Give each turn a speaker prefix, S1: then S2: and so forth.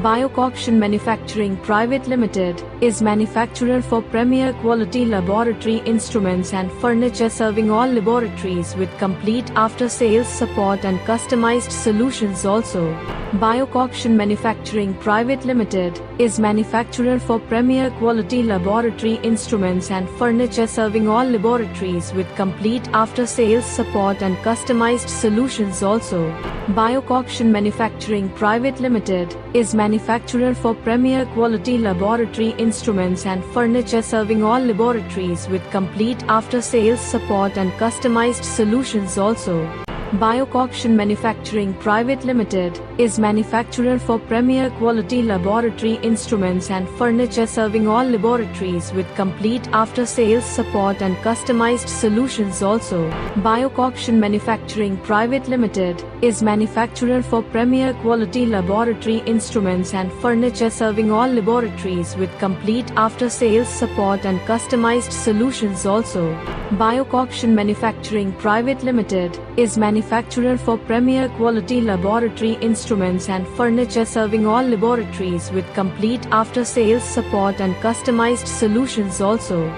S1: Manufacturing Private Ltd is manufacturer for premier quality laboratory instruments and furniture, serving all laboratories with complete after-sales support and customized solutions. Also, Manufacturing Private Ltd is manufacturer for premier quality laboratory instruments and furniture, serving all laboratories with complete after-sales support and customized solutions. Also, Manufacturing Private Ltd is manufacturer for premier quality laboratory instruments and furniture, serving all laboratories with complete after-sales support and customized solutions. Also, Manufacturing Private Ltd is manufacturer for premier quality laboratory instruments and furniture, serving all laboratories with complete after-sales support and customized solutions. Also, Manufacturing Private Ltd is manufacturer for premier quality laboratory instruments and furniture, serving all laboratories with complete after-sales support and customized solutions. Also, Manufacturing Private Ltd is manufacturer for premier quality laboratory instruments and furniture, serving all laboratories with complete after-sales support and customized solutions. Also,